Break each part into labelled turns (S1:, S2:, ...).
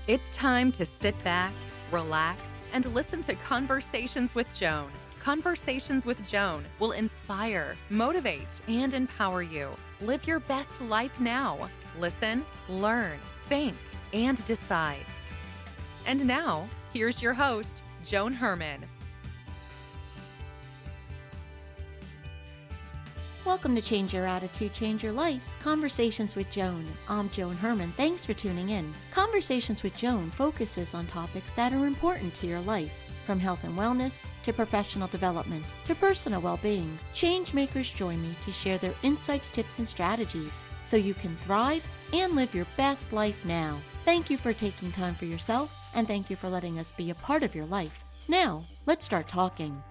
S1: It's time to sit back, relax, and listen to Conversations with Joan. Conversations with Joan will inspire, motivate, and empower you. Live your best life now. Listen, learn, think, and decide. And now, here's your host, Joan Herman.
S2: Welcome to Change Your Attitude, Change Your Life's Conversations with Joan. I'm Joan Herman. Thanks for tuning in. Conversations with Joan focuses on topics that are important to your life, from health and wellness to professional development to personal well-being. Change makers join me to share their insights, tips, and strategies so you can thrive and live your best life now. Thank you for taking time for yourself, and thank you for letting us be a part of your life. Now, let's start talking.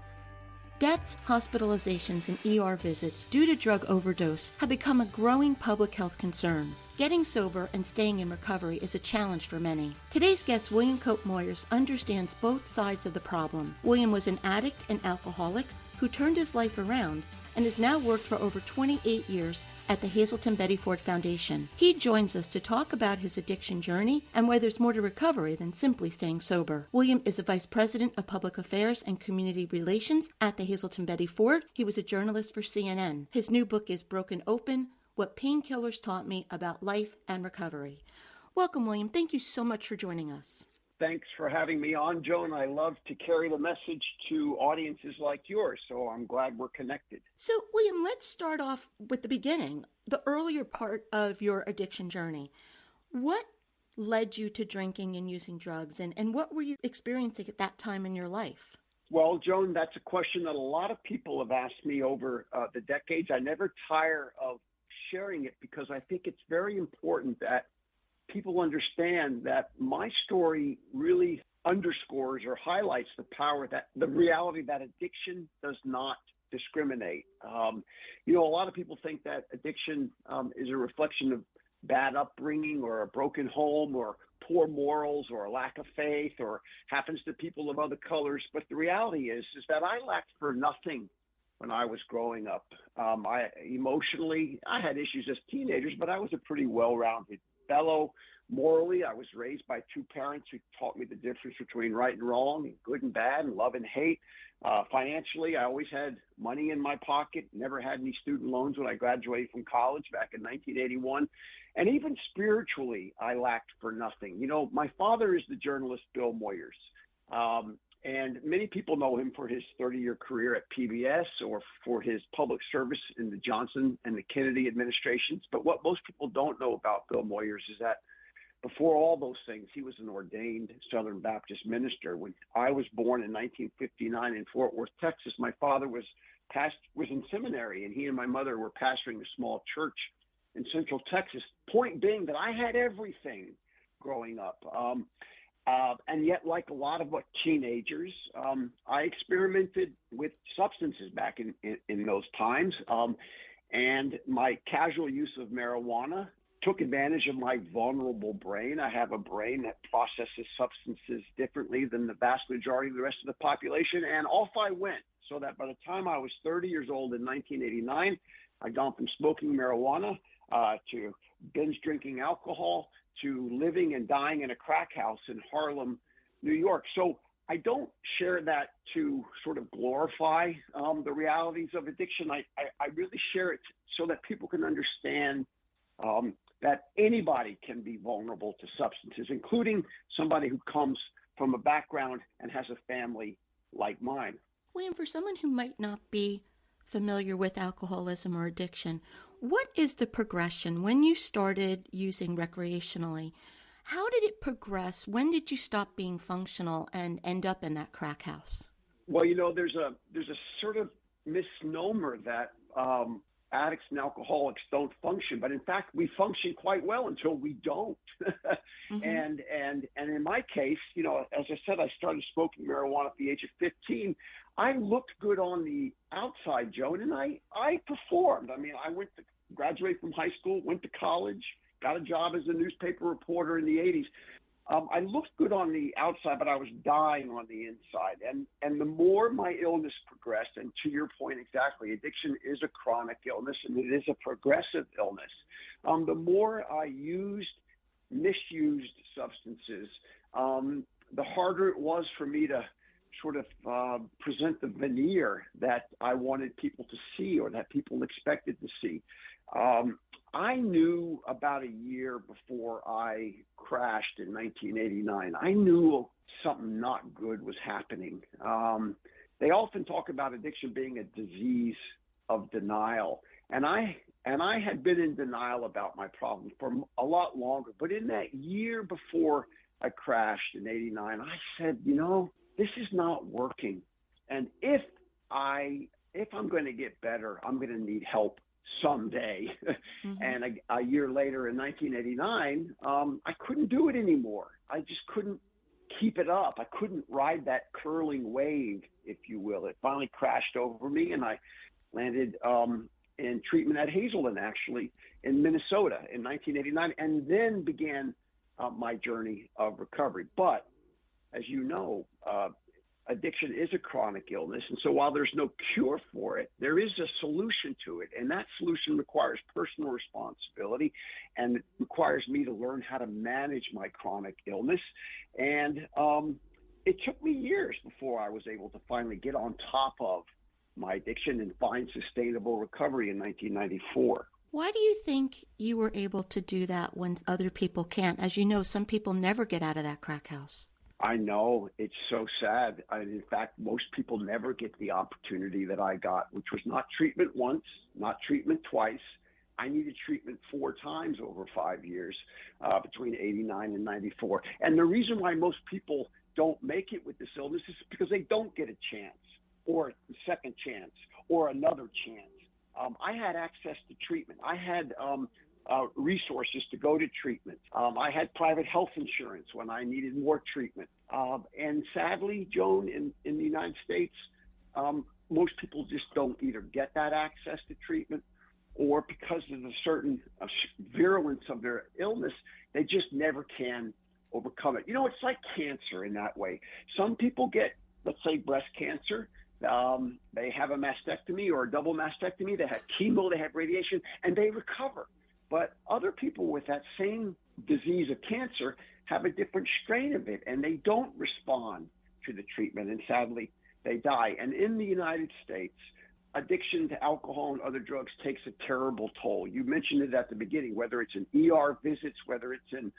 S2: Deaths, hospitalizations, and ER visits due to drug overdose have become a growing public health concern. Getting sober and staying in recovery is a challenge for many. Today's guest, William Cope Moyers, understands both sides of the problem. William was an addict and alcoholic who turned his life around and has now worked for over 28 years at the Hazelden Betty Ford Foundation. He joins us to talk about his addiction journey and why there's more to recovery than simply staying sober. William is a Vice President of Public Affairs and Community Relations at the Hazelden Betty Ford. He was a journalist for CNN. His new book is Broken Open: What Painkillers Taught Me About Life and Recovery. Welcome, William. Thank you so much for joining us.
S3: Thanks for having me on, Joan. I love to carry the message to audiences like yours, so I'm glad we're connected.
S2: So, William, let's start off with the beginning, the earlier part of your addiction journey. What led you to drinking and using drugs, and what were you experiencing at that time in your life?
S3: Well, Joan, that's a question that a lot of people have asked me over the decades. I never tire of sharing it because I think it's very important that people understand that my story really underscores or highlights the reality that addiction does not discriminate. A lot of people think that addiction is a reflection of bad upbringing or a broken home or poor morals or a lack of faith or happens to people of other colors. But the reality is that I lacked for nothing when I was growing up. Emotionally, I had issues as teenagers, but I was a pretty well-rounded fellow. Morally, I was raised by two parents who taught me the difference between right and wrong, and good and bad, and love and hate. Financially, I always had money in my pocket, never had any student loans when I graduated from college back in 1981. And even spiritually, I lacked for nothing. My father is the journalist Bill Moyers. And many people know him for his 30-year career at PBS or for his public service in the Johnson and the Kennedy administrations. But what most people don't know about Bill Moyers is that before all those things, he was an ordained Southern Baptist minister. When I was born in 1959 in Fort Worth, Texas, my father was in seminary, and he and my mother were pastoring a small church in Central Texas. Point being that I had everything growing up. And yet, like a lot of teenagers, I experimented with substances back in those times. And my casual use of marijuana took advantage of my vulnerable brain. I have a brain that processes substances differently than the vast majority of the rest of the population. And off I went, so that by the time I was 30 years old in 1989, I'd gone from smoking marijuana to binge drinking alcohol to living and dying in a crack house in Harlem, New York. So I don't share that to sort of glorify the realities of addiction. I really share it so that people can understand that anybody can be vulnerable to substances, including somebody who comes from a background and has a family like mine.
S2: William, for someone who might not be familiar with alcoholism or addiction, what is the progression? When you started using recreationally, how did it progress? When did you stop being functional and end up in that crack house?
S3: Well, there's a sort of misnomer that addicts and alcoholics don't function, but in fact, we function quite well until we don't. Mm-hmm. And in my case, as I said, I started smoking marijuana at the age of 15. I looked good on the outside, Joan, and I performed. I mean, I graduated from high school, went to college, got a job as a newspaper reporter in the 80s. I looked good on the outside, but I was dying on the inside. And the more my illness progressed, and to your point exactly, addiction is a chronic illness and it is a progressive illness. The more I used misused substances, the harder it was for me to sort of present the veneer that I wanted people to see or that people expected to see. I knew about a year before I crashed in 1989, I knew something not good was happening. They often talk about addiction being a disease of denial. And I had been in denial about my problem for a lot longer. But in that year before I crashed in 89, I said, this is not working. And if I'm going to get better, I'm going to need help someday. Mm-hmm. And a year later in 1989, I couldn't do it anymore. I just couldn't keep it up. I couldn't ride that curling wave, if you will. It finally crashed over me, and I landed in treatment at Hazelden, actually, in Minnesota in 1989, and then began my journey of recovery. But as you know, addiction is a chronic illness. And so while there's no cure for it, there is a solution to it. And that solution requires personal responsibility, and it requires me to learn how to manage my chronic illness. And it took me years before I was able to finally get on top of my addiction and find sustainable recovery in 1994.
S2: Why do you think you were able to do that when other people can't? As you know, some people never get out of that crack house.
S3: I know. It's so sad. In fact, most people never get the opportunity that I got, which was not treatment once, not treatment twice. I needed treatment 4 times over 5 years, between 89 and 94. And the reason why most people don't make it with this illness is because they don't get a chance, or a second chance, or another chance. I had access to treatment. I had resources to go to treatment. I had private health insurance when I needed more treatment. And sadly, Joan, in the United States, most people just don't either get that access to treatment, or because of the certain virulence of their illness, they just never can overcome it. It's like cancer in that way. Some people get, let's say, breast cancer. They have a mastectomy or a double mastectomy. They have chemo, they have radiation, and they recover. But other people with that same disease of cancer have a different strain of it, and they don't respond to the treatment, and sadly, they die. And in the United States, addiction to alcohol and other drugs takes a terrible toll. You mentioned it at the beginning, whether it's in ER visits, whether it's in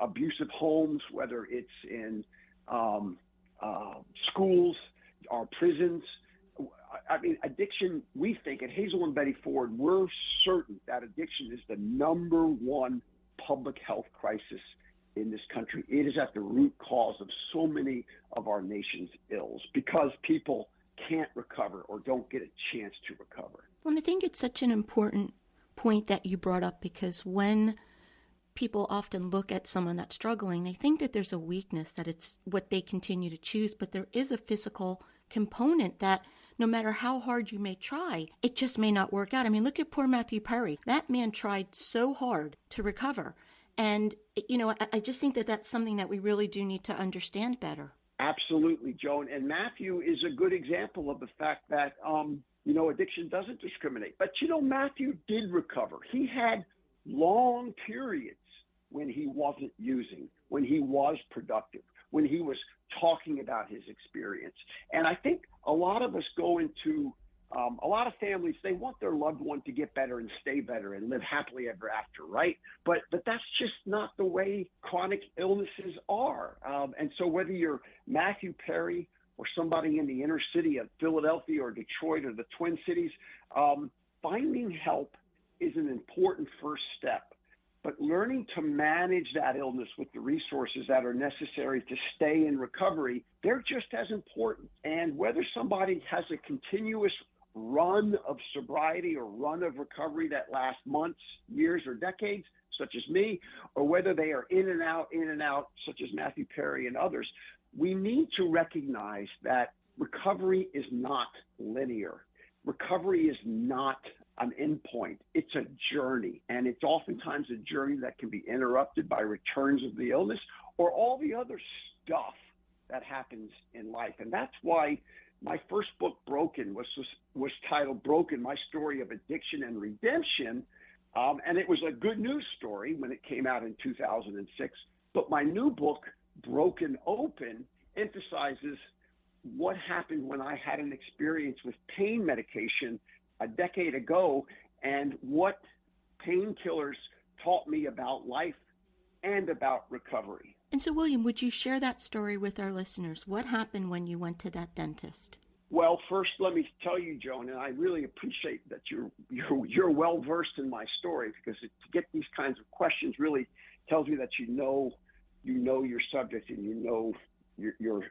S3: abusive homes, whether it's in schools, our prisons. I mean, addiction, we think at Hazelden Betty Ford, we're certain that addiction is the number one public health crisis in this country. It is at the root cause of so many of our nation's ills because people can't recover or don't get a chance to recover.
S2: Well, I think it's such an important point that you brought up, because when people often look at someone that's struggling, they think that there's a weakness, that it's what they continue to choose, but there is a physical component that no matter how hard you may try, it just may not work out. I mean, look at poor Matthew Perry. That man tried so hard to recover. And, I just think that that's something that we really do need to understand better.
S3: Absolutely, Joan. And Matthew is a good example of the fact that, addiction doesn't discriminate. But, Matthew did recover. He had long periods when he wasn't using, when he was productive, when he was talking about his experience. And I think a lot of us go into, a lot of families, they want their loved one to get better and stay better and live happily ever after, right? But that's just not the way chronic illnesses are. And so whether you're Matthew Perry or somebody in the inner city of Philadelphia or Detroit or the Twin Cities, finding help is an important first step. But learning to manage that illness with the resources that are necessary to stay in recovery, they're just as important. And whether somebody has a continuous run of sobriety or run of recovery that lasts months, years, or decades, such as me, or whether they are in and out, such as Matthew Perry and others, we need to recognize that recovery is not linear. Recovery is not an endpoint. It's a journey, and it's oftentimes a journey that can be interrupted by returns of the illness or all the other stuff that happens in life. And that's why my first book, Broken, was titled Broken, My Story of Addiction and Redemption, And it was a good news story when it came out in 2006. But my new book, Broken Open, emphasizes what happened when I had an experience with pain medication a decade ago and what painkillers taught me about life and about recovery.
S2: And so, William, would you share that story with our listeners? What happened when you went to that dentist?
S3: Well, first, let me tell you, Joan, and I really appreciate that you're well versed in my story, because to get these kinds of questions really tells me that you know your subject and you know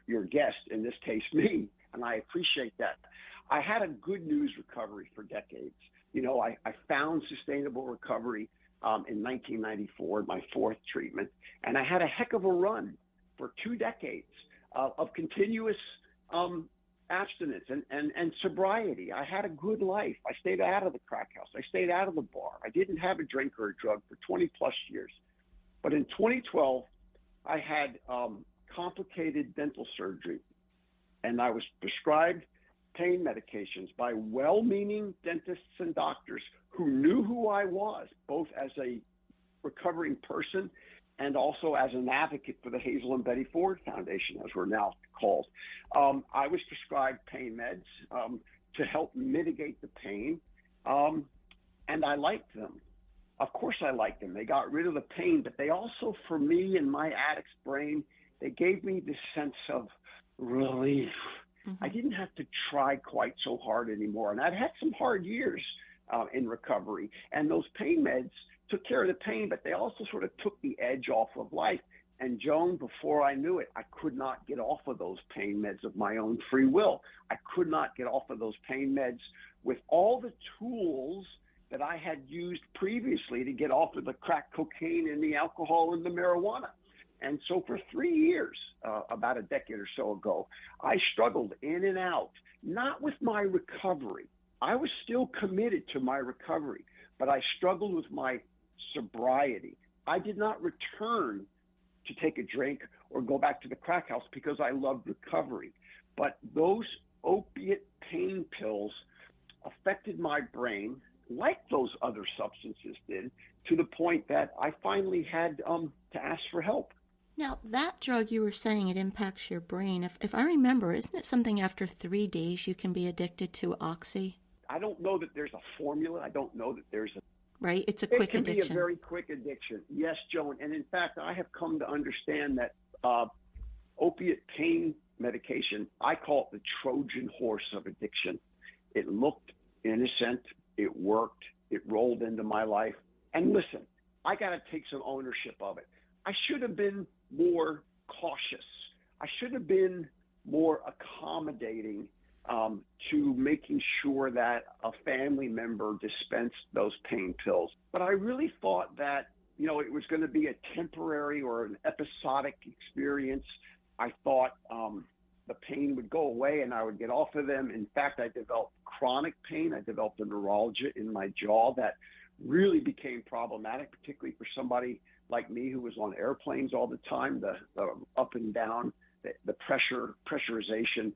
S3: your guest, in this case me, and I appreciate that. I had a good news recovery for decades. I found sustainable recovery in 1994, my fourth treatment, and I had a heck of a run for 2 decades of continuous abstinence and sobriety. I had a good life. I stayed out of the crack house. I stayed out of the bar. I didn't have a drink or a drug for 20 plus years. But in 2012, I had complicated dental surgery, and I was prescribed pain medications by well-meaning dentists and doctors who knew who I was, both as a recovering person and also as an advocate for the Hazelden Betty Ford Foundation, as we're now called. I was prescribed pain meds to help mitigate the pain, and I liked them. Of course I liked them. They got rid of the pain, but they also, for me and my addict's brain, they gave me this sense of relief. Mm-hmm. I didn't have to try quite so hard anymore, and I'd had some hard years in recovery, and those pain meds took care of the pain, but they also sort of took the edge off of life. And Joan, before I knew it, I could not get off of those pain meds of my own free will. I could not get off of those pain meds with all the tools that I had used previously to get off of the crack cocaine and the alcohol and the marijuana. And so for 3 years, about a decade or so ago, I struggled in and out, not with my recovery. I was still committed to my recovery, but I struggled with my sobriety. I did not return to take a drink or go back to the crack house because I loved recovery. But those opiate pain pills affected my brain like those other substances did, to the point that I finally had to ask for help.
S2: Now, that drug, you were saying it impacts your brain. If I remember, isn't it something after 3 days you can be addicted to oxy?
S3: I don't know that there's a formula. I don't know that there's a...
S2: Right, it's a quick addiction.
S3: It can be a very quick addiction. Yes, Joan. And in fact, I have come to understand that opiate pain medication, I call it the Trojan horse of addiction. It looked innocent. It worked. It rolled into my life. And listen, I got to take some ownership of it. I should have been more cautious. I should have been more accommodating to making sure that a family member dispensed those pain pills. But I really thought that, it was going to be a temporary or an episodic experience. I thought the pain would go away and I would get off of them. In fact, I developed chronic pain. I developed a neuralgia in my jaw that really became problematic, particularly for somebody like me who was on airplanes all the time. The up and down, the pressurization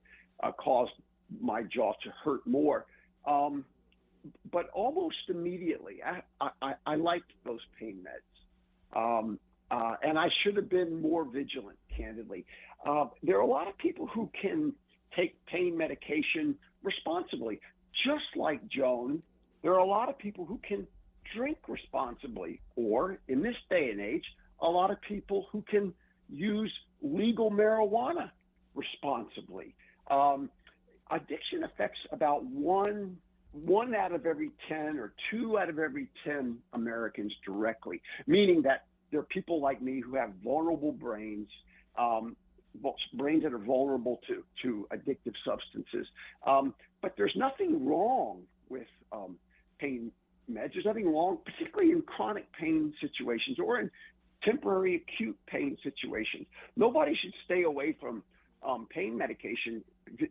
S3: caused my jaw to hurt more. But almost immediately, I liked those pain meds. And I should have been more vigilant, candidly. There are a lot of people who can take pain medication responsibly. Just like Joan, there are a lot of people who can drink responsibly, or in this day and age, a lot of people who can use legal marijuana responsibly. Addiction affects about one out of every 10 or 2 out of every 10 Americans directly, meaning that there are people like me who have vulnerable brains, brains that are vulnerable to addictive substances. But there's nothing wrong with pain meds. There's nothing wrong, particularly in chronic pain situations or in temporary acute pain situations. Nobody should stay away from pain medication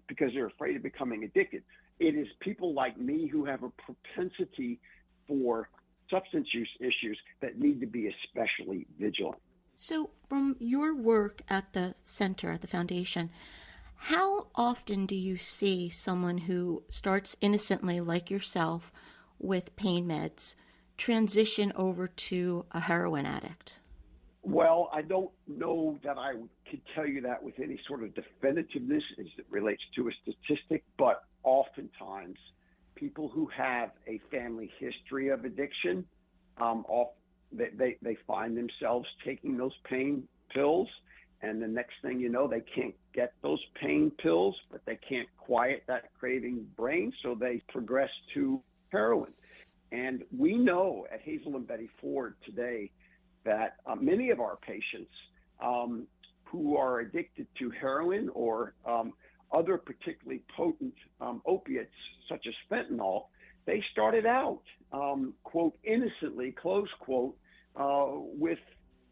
S3: because they're afraid of becoming addicted. It is people like me who have a propensity for substance use issues that need to be especially vigilant.
S2: So from your work at the center, at the foundation, how often do you see someone who starts innocently like yourself with pain meds transition over to a heroin addict?
S3: Well, I don't know that I could tell you that with any sort of definitiveness as it relates to a statistic, but oftentimes people who have a family history of addiction, they find themselves taking those pain pills, and the next thing you know, they can't get those pain pills, but they can't quiet that craving brain, so they progress to heroin. And we know at Hazelden Betty Ford today that many of our patients who are addicted to heroin or other particularly potent opiates such as fentanyl, they started out, quote, innocently, close quote, with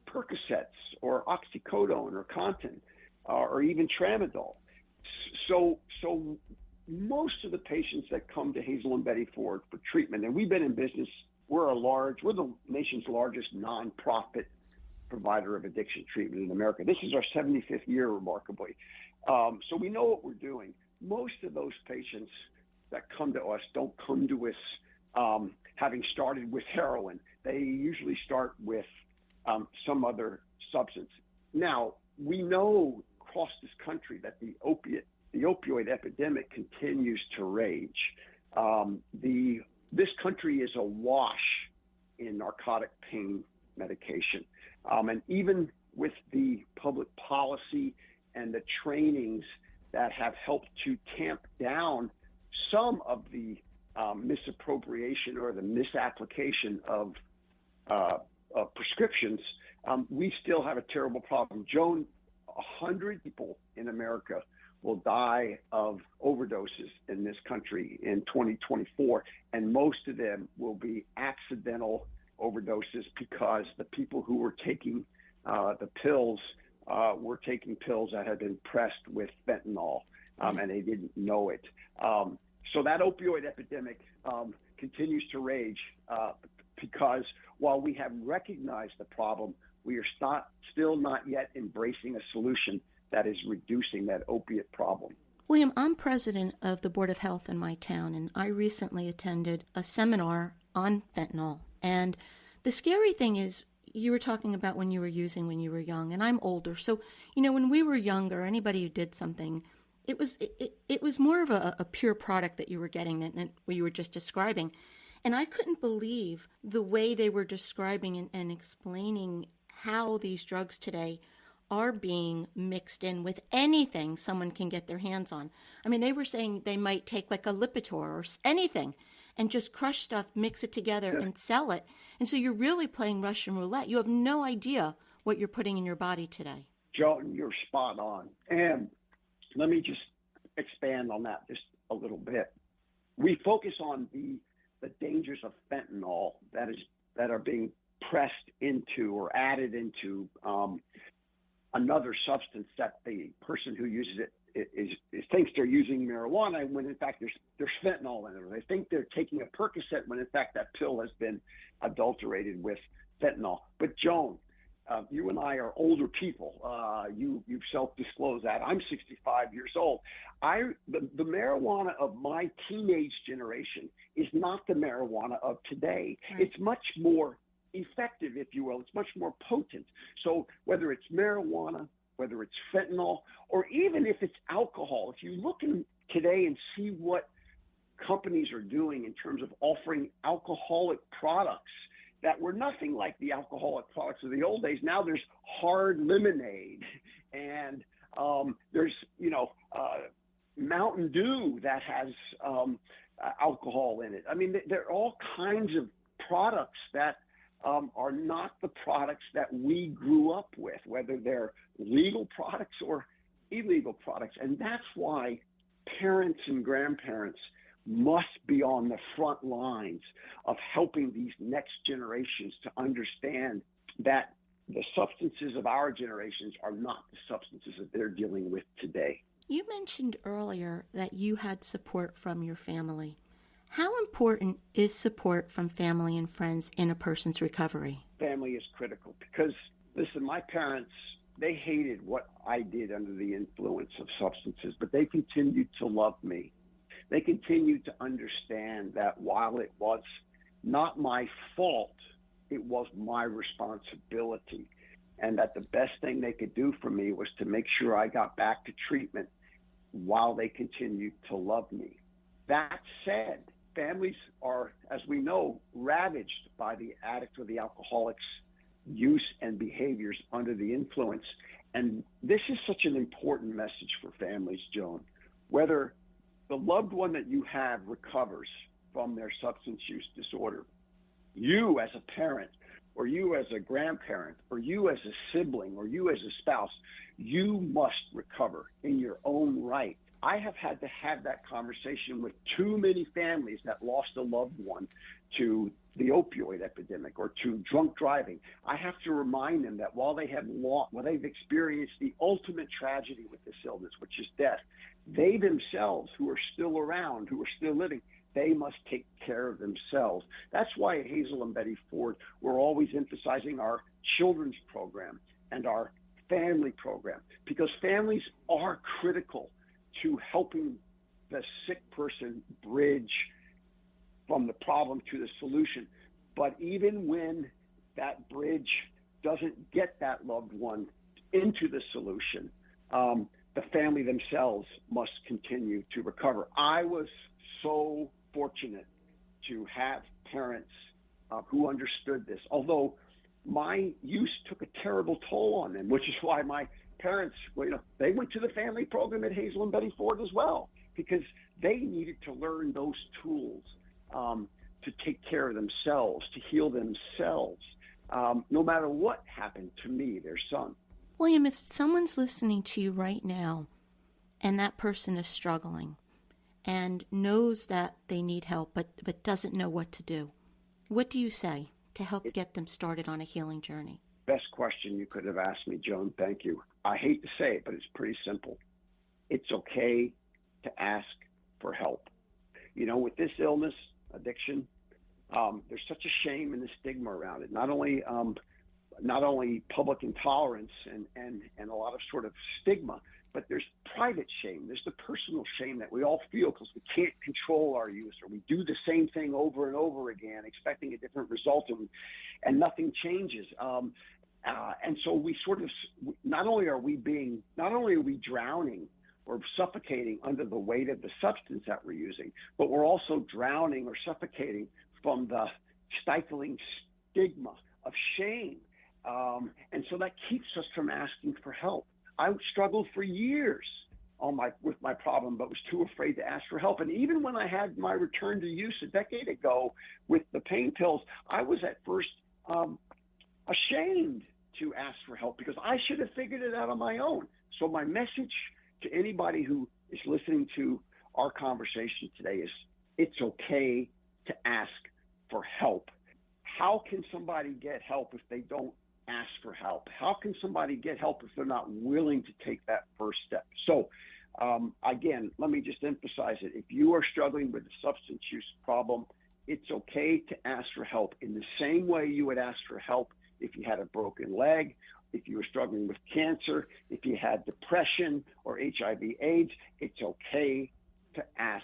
S3: Percocets or oxycodone or Contin or even Tramadol. So most of the patients that come to Hazelden Betty Ford for treatment, and we've been in business, we're the nation's largest nonprofit provider of addiction treatment in America. This is our 75th year, remarkably. So we know what we're doing. Most of those patients that come to us don't come to us having started with heroin. They usually start with some other substance. Now, we know across this country that the opioid epidemic continues to rage. This country is awash in narcotic pain medication. And even with the public policy and the trainings that have helped to tamp down some of the misappropriation or the misapplication of prescriptions, we still have a terrible problem. Joan, 100 people in America will die of overdoses in this country in 2024, and most of them will be accidental overdoses because the people who were taking the pills were taking pills that had been pressed with fentanyl, and they didn't know it. So that opioid epidemic continues to rage because while we have recognized the problem, we are still not yet embracing a solution that is reducing that opiate problem.
S2: William, I'm president of the Board of Health in my town, and I recently attended a seminar on fentanyl. And the scary thing is, you were talking about when you were using when you were young, and I'm older. So, when we were younger, anybody who did something, it was more of a pure product that you were getting than what you were just describing. And I couldn't believe the way they were describing and explaining how these drugs today are being mixed in with anything someone can get their hands on. I mean, they were saying they might take like a Lipitor or anything and just crush stuff, mix it together, and sell it. And so you're really playing Russian roulette. You have no idea what you're putting in your body today.
S3: Joan, you're spot on. And let me just expand on that just a little bit. We focus on the dangers of fentanyl that are being pressed into or added into another substance that the person who uses it thinks they're using marijuana when in fact there's fentanyl in it. Or they think they're taking a Percocet when in fact that pill has been adulterated with fentanyl. But Joan, you and I are older people. You've self-disclosed that. I'm 65 years old. The marijuana of my teenage generation is not the marijuana of today. Right. It's much more effective, if you will. It's much more potent. So whether it's marijuana, whether it's fentanyl, or even if it's alcohol, if you look in today and see what companies are doing in terms of offering alcoholic products that were nothing like the alcoholic products of the old days. Now there's hard lemonade and there's, Mountain Dew that has alcohol in it. I mean, there are all kinds of products that are not the products that we grew up with, whether they're legal products or illegal products. And that's why parents and grandparents must be on the front lines of helping these next generations to understand that the substances of our generations are not the substances that they're dealing with today.
S2: You mentioned earlier that you had support from your family. How important is support from family and friends in a person's recovery?
S3: Family is critical because, listen, my parents, they hated what I did under the influence of substances, but they continued to love me. They continued to understand that while it was not my fault. It was my responsibility. And that the best thing they could do for me was to make sure I got back to treatment while they continued to love me. That said, families are, as we know, ravaged by the addict or the alcoholic's use and behaviors under the influence. And this is such an important message for families, Joan. Whether the loved one that you have recovers from their substance use disorder, you as a parent, or you as a grandparent, or you as a sibling, or you as a spouse, you must recover in your own right. I have had to have that conversation with too many families that lost a loved one to the opioid epidemic or to drunk driving. I have to remind them that while they've experienced the ultimate tragedy with this illness, which is death, they themselves, who are still around, who are still living, they must take care of themselves. That's why at Hazelden Betty Ford, we're always emphasizing our children's program and our family program, because families are critical to helping the sick person bridge from the problem to the solution. But even when that bridge doesn't get that loved one into the solution, the family themselves must continue to recover. I was so fortunate to have parents who understood this, although my use took a terrible toll on them, which is why my parents, they went to the family program at Hazelden Betty Ford as well, because they needed to learn those tools to take care of themselves, to heal themselves, no matter what happened to me, their son.
S2: William, if someone's listening to you right now and that person is struggling and knows that they need help but doesn't know what to do, what do you say to help get them started on a healing journey?
S3: Best question you could have asked me, Joan. Thank you. I hate to say it, but it's pretty simple. It's okay to ask for help. With this illness, addiction, there's such a shame and a stigma around it. Not only public intolerance and a lot of sort of stigma, but there's private shame. There's the personal shame that we all feel because we can't control our use, or we do the same thing over and over again, expecting a different result, and nothing changes. And so we sort of, not only are we drowning or suffocating under the weight of the substance that we're using, but we're also drowning or suffocating from the stifling stigma of shame. And so that keeps us from asking for help. I struggled for years with my problem, but was too afraid to ask for help. And even when I had my return to use a decade ago with the pain pills, I was at first ashamed to ask for help because I should have figured it out on my own. So my message to anybody who is listening to our conversation today is it's okay to ask for help. How can somebody get help if they don't ask for help? How can somebody get help if they're not willing to take that first step? So again, let me just emphasize it. If you are struggling with a substance use problem, it's okay to ask for help in the same way you would ask for help if you had a broken leg, if you were struggling with cancer, if you had depression or HIV/AIDS. It's okay to ask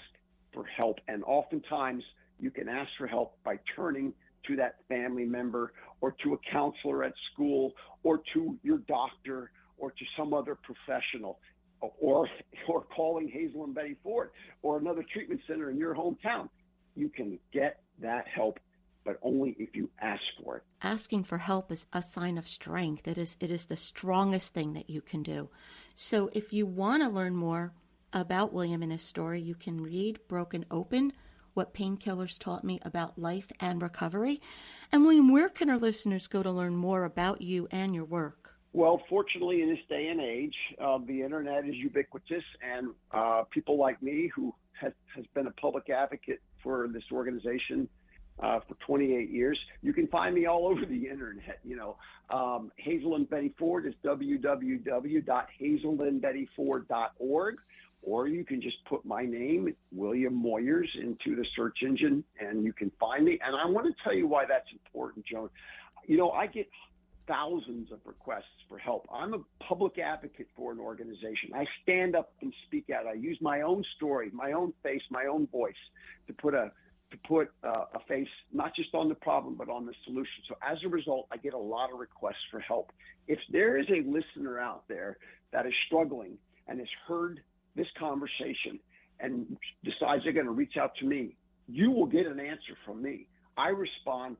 S3: for help. And oftentimes you can ask for help by turning to that family member or to a counselor at school or to your doctor or to some other professional, or calling Hazelden Betty Ford or another treatment center in your hometown. You can get that help, but only if you ask for it.
S2: Asking for help is a sign of strength. It is the strongest thing that you can do. So if you want to learn more about William and his story, you can read Broken Open, What Painkillers Taught Me About Life and Recovery. And William, where can our listeners go to learn more about you and your work?
S3: Well, fortunately, in this day and age, the internet is ubiquitous, and people like me, who has been a public advocate for this organization for 28 years, you can find me all over the internet. Hazelden Betty Ford is www.hazeldenbettyford.org, or you can just put my name, William Moyers, into the search engine, and you can find me. And I want to tell you why that's important, Joan. I get thousands of requests for help. I'm a public advocate for an organization. I stand up and speak out. I use my own story, my own face, my own voice to put a to put a face not just on the problem, but on the solution. So as a result, I get a lot of requests for help. If there is a listener out there that is struggling and has heard this conversation and decides they're going to reach out to me, you will get an answer from me. I respond.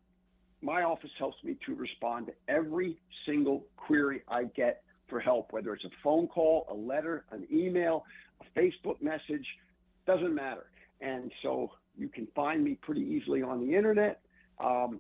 S3: My office helps me to respond to every single query I get for help, whether it's a phone call, a letter, an email, a Facebook message, doesn't matter. And so you can find me pretty easily on the internet.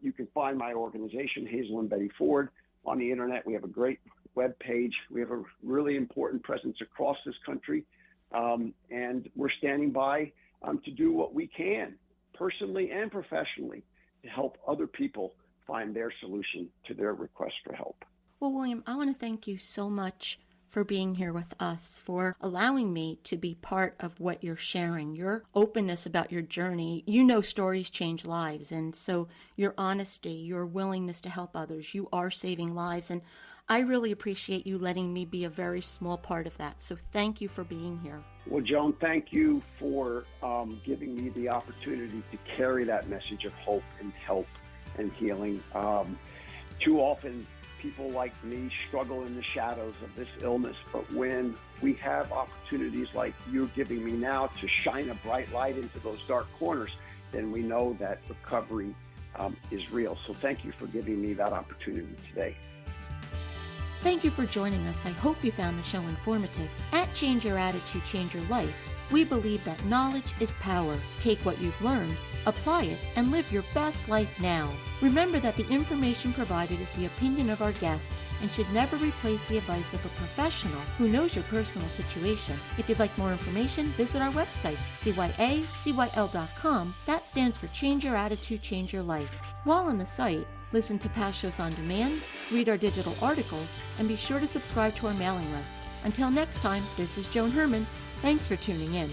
S3: You can find my organization, Hazelden Betty Ford, on the internet. We have a great web page. We have a really important presence across this country. And we're standing by to do what we can, personally and professionally, to help other people find their solution to their request for help.
S2: Well, William, I want to thank you so much for being here with us, for allowing me to be part of what you're sharing, your openness about your journey. You know, stories change lives, and so your honesty, your willingness to help others, you are saving lives, and I really appreciate you letting me be a very small part of that. So thank you for being here.
S3: Well, Joan, thank you for giving me the opportunity to carry that message of hope and help and healing. Too often, people like me struggle in the shadows of this illness, but when we have opportunities like you're giving me now to shine a bright light into those dark corners, then we know that recovery is real. So thank you for giving me that opportunity today.
S2: Thank you for joining us. I hope you found the show informative. At Change Your Attitude, Change Your Life, we believe that knowledge is power. Take what you've learned, apply it, and live your best life now. Remember that the information provided is the opinion of our guests and should never replace the advice of a professional who knows your personal situation. If you'd like more information, visit our website, cyacyl.com. That stands for Change Your Attitude, Change Your Life. While on the site, listen to past shows on demand, read our digital articles, and be sure to subscribe to our mailing list. Until next time, this is Joan Herman. Thanks for tuning in.